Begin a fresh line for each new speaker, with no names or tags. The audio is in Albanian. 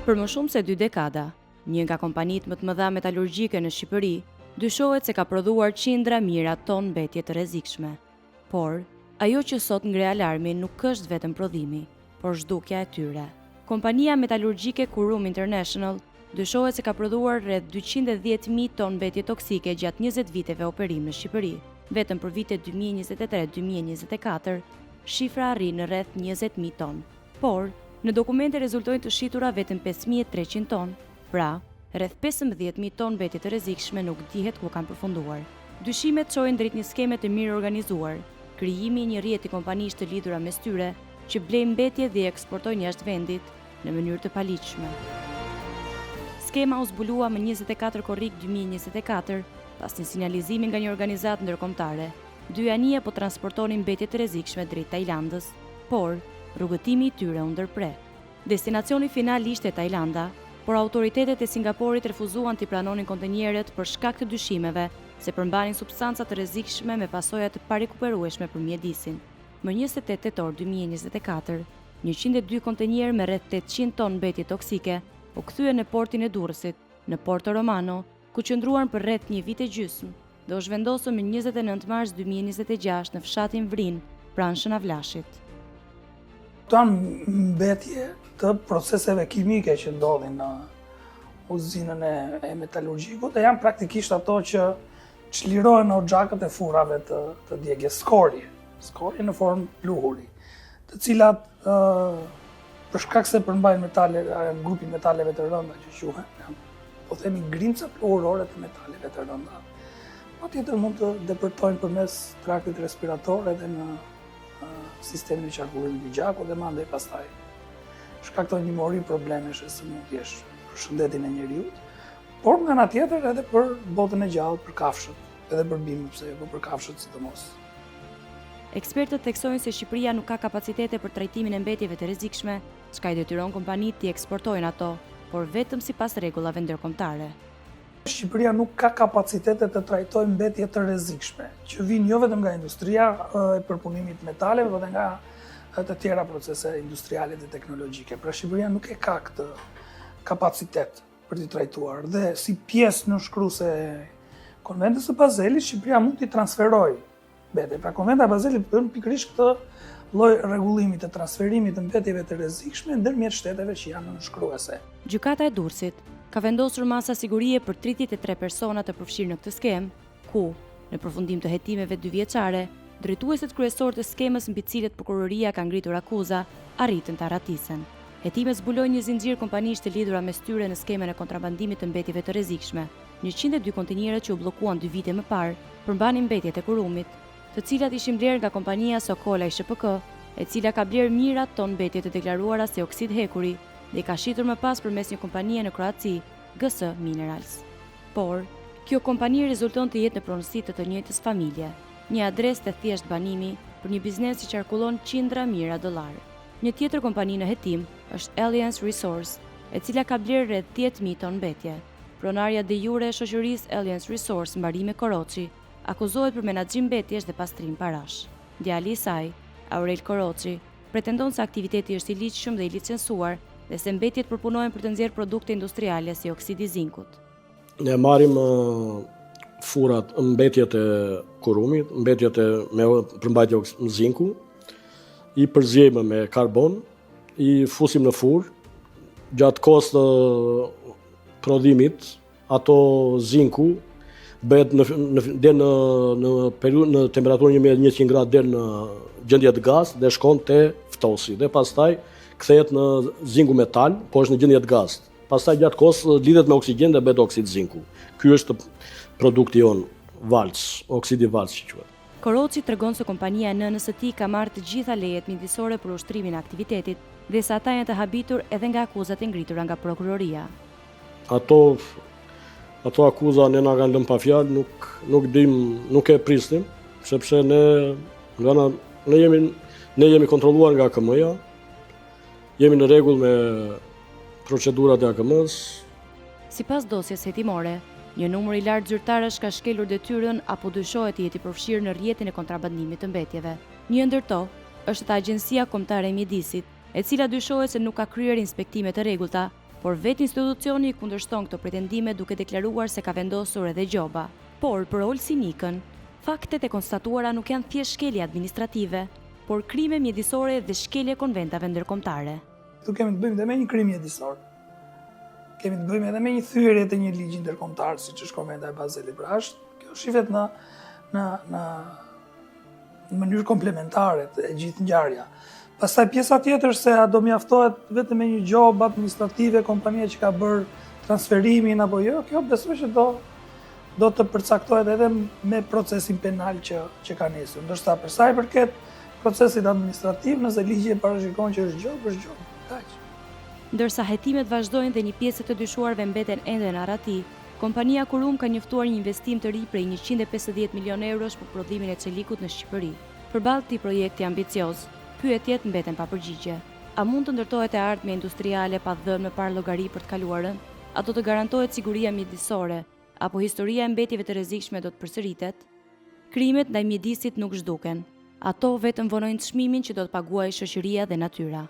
Për më shumë se 2 dekada, një nga kompanitë më të mëdha metalurgjike në Shqipëri dyshohet se ka prodhuar qindra mijëra ton mbetje të rrezikshme. Por, ajo që sot ngre alarmin nuk është vetëm prodhimi, por zhdukja e tyre. Kompania metalurgjike Kurum International dyshohet se ka prodhuar rreth 210.000 ton mbetje toksike gjatë 20 viteve operim në Shqipëri. Vetëm për vitet 2023-2024, shifra arrin në rreth 20.000 ton. Por, në dokumente rezultojnë të shitura vetëm 5.300 ton, pra, rreth 15.000 ton mbetje të rrezikshme nuk dihet ku kanë përfunduar. Dyshimet çojnë drejt një skeme të mirë organizuar, krijimi i një rrjeti kompanish të lidhura mes tyre që blejnë mbetje dhe eksportojnë jashtë vendit në mënyrë të paligjshme. Skema u zbulua më 24 korrik 2024, pas një sinjalizimi nga një organizatë ndërkombëtare. 2 anije po transportonin mbetje të rrezikshme drejt Tajlandës, por rrugëtimi i tyre u ndërpre. Destinacioni final ishte Tajlanda, por autoritetet e Singaporit refuzuan t'i pranonin kontenierët për shkak të dyshimeve se përmbanin substanca të rrezikshme me pasoja të parikuperueshme për mjedisin. Më 28 tetor 2024, 102 kontenierë me rreth 800 ton mbetje toksike u kthye në portin e Durrësit, në Porto Romano, ku qëndruan për rreth një vit e gjysmë dhe u zhvendosën më 29 mars 2026 në fshatin Vrin, pranë Shënavllashit.
Këto janë mbetje të proceseve kimike që ndodhin në uzinën e metalurgjikut dhe janë praktikisht ato që çlirohen në oxhakët e furrave të djegjes skorje në formë pluhuri, të cilat për shkak se përmbajnë grupin metaleve të rënda që quhen, po themi grimca pluhurore të metaleve të rënda. Patjetër mund të depërtojnë përmes traktit respirator edhe në sistemin e qarkullimit të gjakut dhe mandej pastaj shkaktojnë një mori problemesh së sëmundjesh për shëndetin e njerëzit, por nga ana tjetër edhe për botën e gjallë, për kafshët, edhe për bimët, pse jo për kafshët sidomos.
Ekspertët theksojnë se Shqipëria nuk ka kapacitete për trajtimin e mbetjeve të rrezikshme, çka i detyron kompanitë t'i eksportojnë ato, por vetëm sipas rregullave ndërkombëtare.
Shqipëria nuk ka kapacitete të trajtojë mbetje të rrezikshme, që vijnë jo vetëm nga industria e përpunimit metaleve, por edhe nga të tjera procese industriale dhe teknologjike. Pra Shqipëria nuk e ka këtë kapacitet për t'i trajtuar dhe si pjesë nënshkruese e Konventit të Bazelit, Shqipëria mund t'i transferojë mbetje. Pra Konventi i Bazelit bën pikërisht këtë lloj rregullimi të transferimit të mbetjeve të rrezikshme ndërmjet shteteve që janë nënshkruese.
Gjykata e Durrësit ka vendosur masa sigurie për 33 persona të përfshirë në këtë skemë, ku, në përfundim të hetimeve 2 vjeçare, drejtuesit kryesorë të skemës mbi të cilët prokuroria ka ngritur akuza arritën ta ratisen. Hetimet zbulojnë një zinxhir kompanish të lidhura mes tyre në skemën e kontrabandimit të mbetjeve të rrezikshme. 102 kontenierët që u bllokuan 2 vite më parë përmbanin mbetjet e Kurumit, të cilat ishin blerë nga kompania Sokola ShPK, e cila ka blerë mijëra ton mbetje të deklaruara si oksid hekuri dhe ka shitur më pas përmes një kompanie në Kroaci, GS Minerals. Por, kjo kompani rezulton të jetë në pronësi të njëjtës familje, një adresë të thjesht banimi për një biznes që qarkullon qindra mijëra dollar. Një tjetër kompani në hetim është Alliance Resource, e cila ka blerë rreth 10.000 ton mbetje. Pronarja de jure e shoqërisë Alliance Resource Mbarime Koroçi akuzohet për menaxhim mbetjesh dhe pastrim parash. Djali i saj, Aurel Koroçi, pretendon se aktiviteti është i ligjshëm dhe i licencuar dhe se mbetjet përpunohen për të nxjerrë produkte industriale si oksidi zinkut.
Ne marrim furat, mbetjet e Kurumit, mbetjet me përmbajtje zinku, i përzjejmë me karbon, i fusim në furr, gjatë kohës të prodhimit, ato zinku bëhet në temperaturën 1100 gradë deri në gjendje të gaz dhe shkon te ftosi dhe pastaj kthehet në zinku metal, po është në gjendje të gaz. Pastaj gjatë kohës lidhet me oksigjen dhe bëhet oksid zinku. Ky është produkti jon, valc, oksidi valc që quhet.
Koroçi tregon se kompania e nënës së tij ka marrë të gjitha lejet mjedisorë për ushtrimin e aktivitetit dhe se ata janë të habitur edhe nga akuzat e ngritura nga prokuroria.
Ato akuza ne na kanë lënë pa fjalë, nuk e prisnim, sepse ne jemi kontrolluar nga AKM-ja, jemi në rregull me procedurat e AKM-s.
Sipas dosjes hetimore, një numër i lartë zyrtarësh ka shkelur detyrën apo dyshohet të jetë i përfshirë në rrjetin e kontrabandimit të mbetjeve. Një ndër to është Agjencia Kombëtare e Mjedisit, e cila dyshohet se nuk ka kryer inspektime të rregullta por vetë institucioni i kundërshton këto pretendime duke deklaruar se ka vendosur edhe gjoba. Por për Olsi Nikën, faktet e konstatuara nuk janë thjesht shkelje administrative, por krime mjedisore dhe shkelje konventave ndërkombëtare.
Këtu kemi të bëjmë dhe me një krim mjedisor. Kemi të bëjmë edhe me një thyerje të një ligji ndërkombëtar, siç është Konventa e Bazelit. Pra kjo shifet në mënyrë komplementare e gjithë ngjarja. Pastaj pjesa tjetër se a do mjaftohet vetëm me një gjobë administrative kompania që ka bërë transferimin apo jo, kjo besoj që do të përcaktohet edhe me procesin penal që ka nisur. Ndërsa për sa i përket procesit administrativ, nëse ligji e parashikon që është gjobë, kaq.
Ndërsa hetimet vazhdojnë dhe një pjesë të dyshuarve mbeten ende në arati, kompania Kurum ka njoftuar një investim të ri prej 150 milion eurosh për prodhimin e çelikut në Shqipëri. Përballë këtij projekti ambicioz, pyetjet mbeten pa përgjigje. A mund të ndërtohet e ardhmja industriale pa dhënë me parë llogari për të kaluarën? A do të garantohet siguria mjedisore? Apo historia e mbetjeve të rrezikshme do të përsëritet? Krimet ndaj mjedisit nuk zhduken. Ato vetëm vonojnë çmimin që do të paguajë shoqëria dhe natyra.